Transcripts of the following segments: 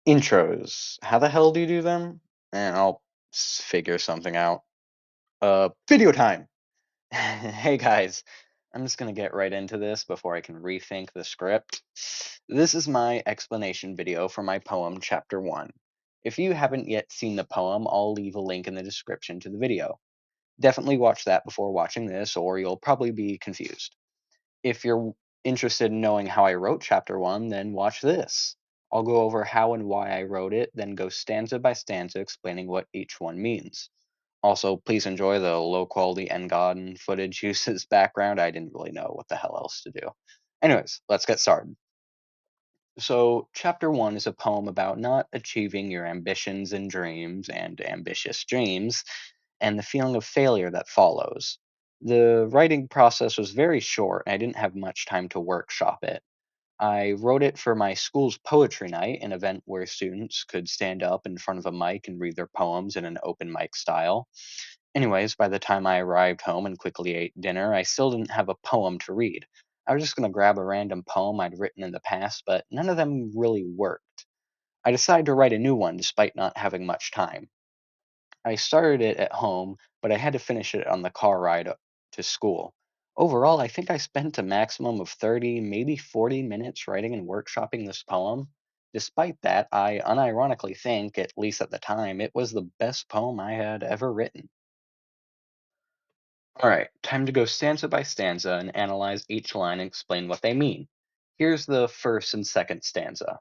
Intros. How the hell do you do them? And I'll figure something out. Video time. Hey guys, I'm just gonna get right into this before I can rethink the script. This is my explanation video for my poem, Chapter 1. If you haven't yet seen the poem, I'll leave a link in the description to the video. Definitely watch that before watching this, or you'll probably be confused. If you're interested in knowing how I wrote Chapter 1, then watch this. I'll go over how and why I wrote it, then go stanza by stanza explaining what each one means. Also, please enjoy the low quality Ngon footage uses background. I didn't really know what the hell else to do. Anyways, let's get started. So, Chapter 1 is a poem about not achieving your ambitions and dreams and ambitious dreams and the feeling of failure that follows. The writing process was very short, and I didn't have much time to workshop it. I wrote it for my school's poetry night, an event where students could stand up in front of a mic and read their poems in an open mic style. Anyways, by the time I arrived home and quickly ate dinner, I still didn't have a poem to read. I was just going to grab a random poem I'd written in the past, but none of them really worked. I decided to write a new one despite not having much time. I started it at home, but I had to finish it on the car ride to school. Overall, I think I spent a maximum of 30, maybe 40 minutes writing and workshopping this poem. Despite that, I unironically think, at least at the time, it was the best poem I had ever written. Alright, time to go stanza by stanza and analyze each line and explain what they mean. Here's the first and second stanza.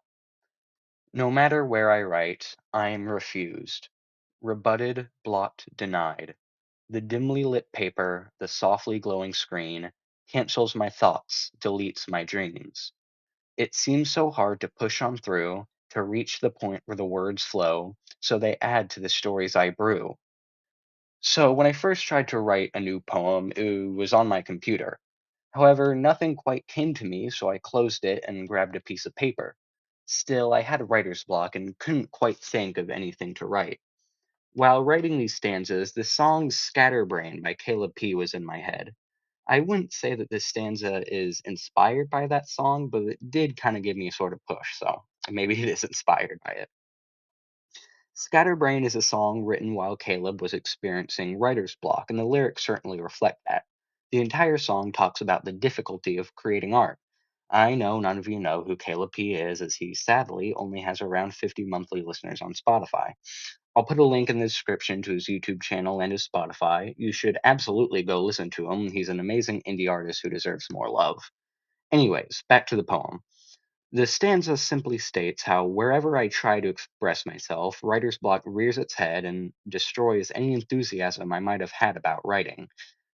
No matter where I write, I am refused, rebutted, blocked, denied. The dimly lit paper, the softly glowing screen, cancels my thoughts, deletes my dreams. It seems so hard to push on through, to reach the point where the words flow, so they add to the stories I brew. So, when I first tried to write a new poem, it was on my computer. However, nothing quite came to me, so I closed it and grabbed a piece of paper. Still, I had writer's block and couldn't quite think of anything to write. While writing these stanzas, the song Scatterbrain by Caleb P. was in my head. I wouldn't say that this stanza is inspired by that song, but it did kind of give me a sort of push, so maybe it is inspired by it. Scatterbrain is a song written while Caleb was experiencing writer's block, and the lyrics certainly reflect that. The entire song talks about the difficulty of creating art. I know none of you know who Caleb P is, as he sadly only has around 50 monthly listeners on Spotify. I'll put a link in the description to his YouTube channel and his Spotify. You should absolutely go listen to him. He's an amazing indie artist who deserves more love. Anyways, back to the poem. The stanza simply states how wherever I try to express myself, writer's block rears its head and destroys any enthusiasm I might have had about writing.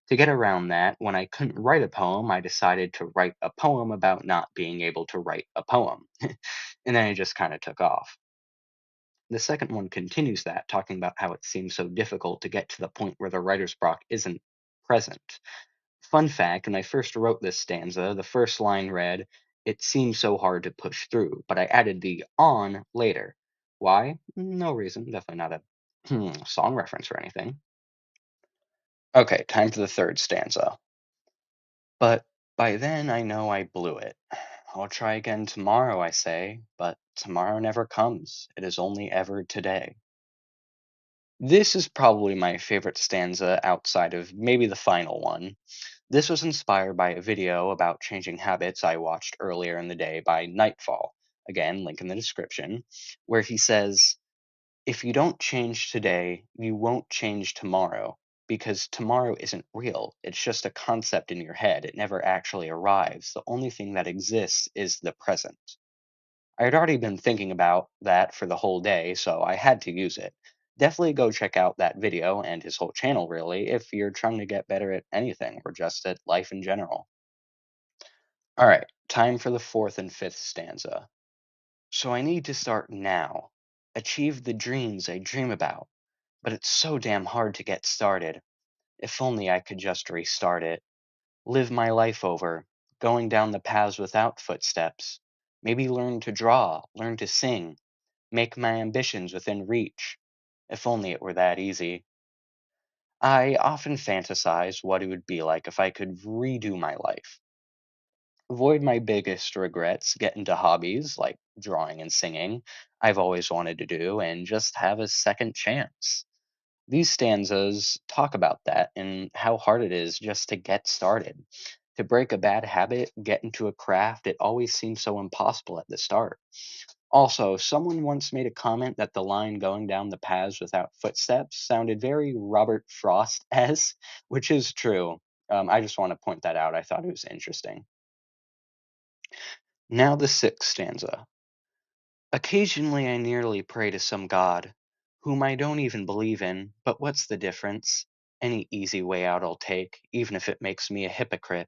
To get around that, when I couldn't write a poem, I decided to write a poem about not being able to write a poem. And then it just kind of took off. The second one continues that, talking about how it seems so difficult to get to the point where the writer's block isn't present. Fun fact, when I first wrote this stanza, the first line read, "It seems so hard to push through," but I added the on later. Why? No reason. Definitely not a song reference or anything. Okay, time for the third stanza. But by then I know I blew it. I'll try again tomorrow, I say, but tomorrow never comes. It is only ever today. This is probably my favorite stanza outside of maybe the final one. This was inspired by a video about changing habits I watched earlier in the day by Nightfall. Again, link in the description, where he says, if you don't change today, you won't change tomorrow, because tomorrow isn't real. It's just a concept in your head. It never actually arrives. The only thing that exists is the present. I had already been thinking about that for the whole day, so I had to use it. Definitely go check out that video and his whole channel, really, if you're trying to get better at anything or just at life in general. Alright, time for the fourth and fifth stanza. So I need to start now. Achieve the dreams I dream about. But it's so damn hard to get started. If only I could just restart it. Live my life over, going down the paths without footsteps. Maybe learn to draw, learn to sing, make my ambitions within reach. If only it were that easy. I often fantasize what it would be like if I could redo my life. Avoid my biggest regrets, get into hobbies like drawing and singing I've always wanted to do and just have a second chance. These stanzas talk about that and how hard it is just to get started. To break a bad habit, get into a craft, it always seems so impossible at the start. Also, someone once made a comment that the line going down the paths without footsteps sounded very Robert Frost esque, which is true. I just want to point that out. I thought it was interesting. Now, the sixth stanza. Occasionally I nearly pray to some god, whom I don't even believe in, but what's the difference? Any easy way out I'll take, even if it makes me a hypocrite.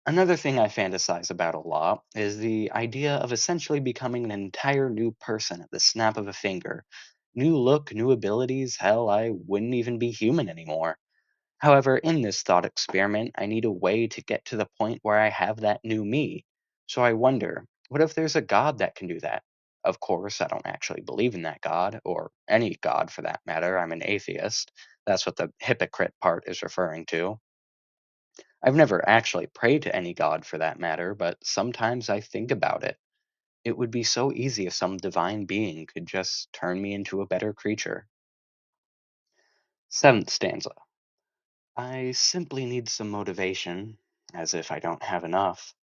Another thing I fantasize about a lot is the idea of essentially becoming an entire new person at the snap of a finger. New look, new abilities, hell, I wouldn't even be human anymore. However, in this thought experiment, I need a way to get to the point where I have that new me. So I wonder, what if there's a God that can do that? Of course, I don't actually believe in that God, or any God for that matter. I'm an atheist. That's what the hypocrite part is referring to. I've never actually prayed to any God for that matter, but sometimes I think about it. It would be so easy if some divine being could just turn me into a better creature. Seventh stanza. I simply need some motivation, as if I don't have enough.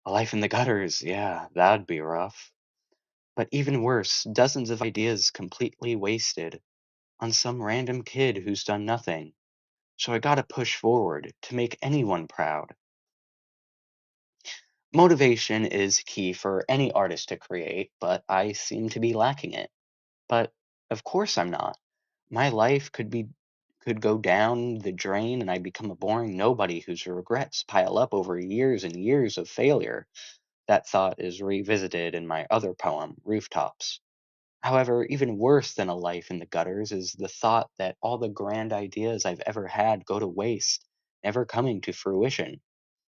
A life in the gutters, yeah, that'd be rough. But even worse, dozens of ideas completely wasted on some random kid who's done nothing. So I gotta push forward to make anyone proud. Motivation is key for any artist to create, but I seem to be lacking it. But of course I'm not. My life could go down the drain and I become a boring nobody whose regrets pile up over years and years of failure. That thought is revisited in my other poem, Rooftops. However, even worse than a life in the gutters is the thought that all the grand ideas I've ever had go to waste, never coming to fruition.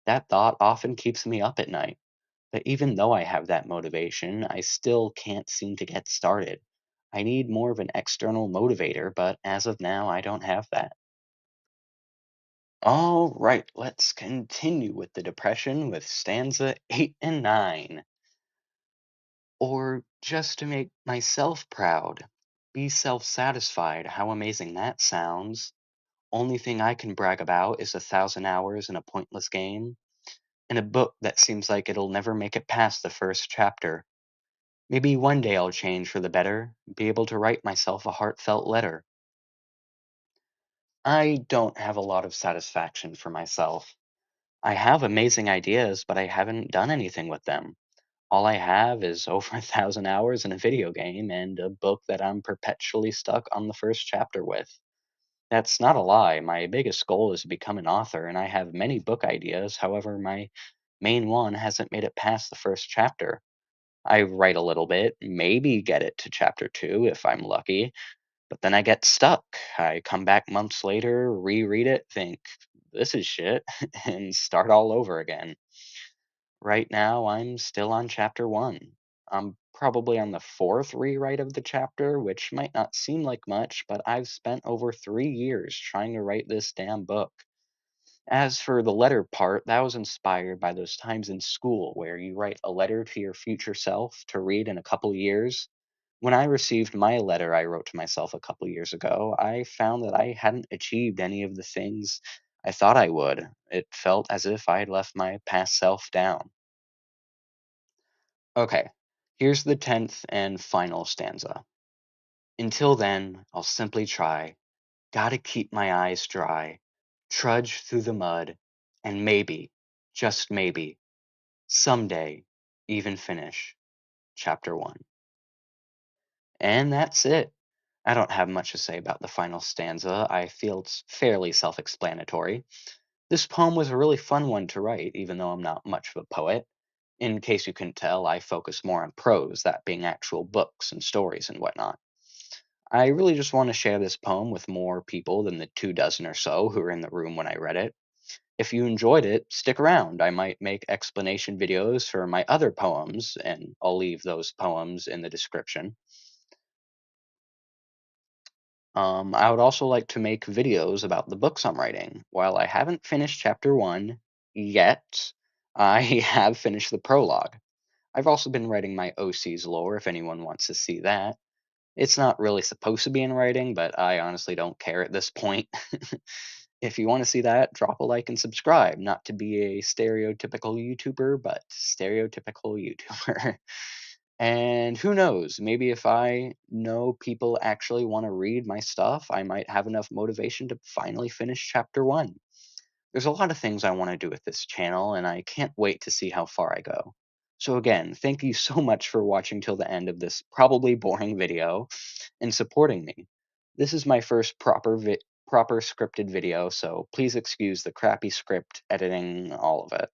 That thought often keeps me up at night. But even though I have that motivation, I still can't seem to get started. I need more of an external motivator, but as of now, I don't have that. All right, let's continue with the depression with stanza 8 and 9. Or just to make myself proud, be self satisfied. How amazing that sounds. Only thing I can brag about is 1,000 hours in a pointless game, in a book that seems like it'll never make it past the first chapter. Maybe one day I'll change for the better, be able to write myself a heartfelt letter. I don't have a lot of satisfaction for myself. I have amazing ideas, but I haven't done anything with them. All I have is over 1,000 hours in a video game and a book that I'm perpetually stuck on the first chapter with. That's not a lie. My biggest goal is to become an author, and I have many book ideas. However, my main one hasn't made it past the first chapter. I write a little bit, maybe get it to chapter 2 if I'm lucky, but then I get stuck. I come back months later, reread it, think, this is shit, and start all over again. Right now, I'm still on chapter 1. I'm probably on the fourth rewrite of the chapter, which might not seem like much, but I've spent over 3 years trying to write this damn book. As for the letter part, that was inspired by those times in school where you write a letter to your future self to read in a couple years. When I received my letter I wrote to myself a couple years ago, I found that I hadn't achieved any of the things I thought I would. It felt as if I had left my past self down. Okay, here's the 10th and final stanza. Until then, I'll simply try. Gotta keep my eyes dry. Trudge through the mud. And maybe, just maybe, someday, even finish chapter 1. And that's it. I don't have much to say about the final stanza. I feel it's fairly self explanatory. This poem was a really fun one to write, even though I'm not much of a poet. In case you couldn't tell, I focus more on prose, that being actual books and stories and whatnot. I really just want to share this poem with more people than the 2 dozen or so who were in the room when I read it. If you enjoyed it, stick around. I might make explanation videos for my other poems, and I'll leave those poems in the description. I would also like to make videos about the books I'm writing. While I haven't finished chapter 1 yet, I have finished the prologue. I've also been writing my OC's lore if anyone wants to see that. It's not really supposed to be in writing, but I honestly don't care at this point. If you want to see that, drop a like and subscribe. Not to be a stereotypical YouTuber, but stereotypical YouTuber. And who knows, maybe if I know people actually want to read my stuff, I might have enough motivation to finally finish chapter 1. There's a lot of things I want to do with this channel, and I can't wait to see how far I go. So again, thank you so much for watching till the end of this probably boring video and supporting me. This is my first proper scripted video, so please excuse the crappy script, editing, all of it.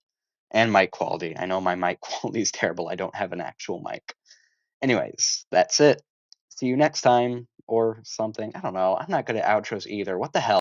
And mic quality. I know my mic quality is terrible. I don't have an actual mic. Anyways, that's it. See you next time or something. I don't know. I'm not good at outros either. What the hell?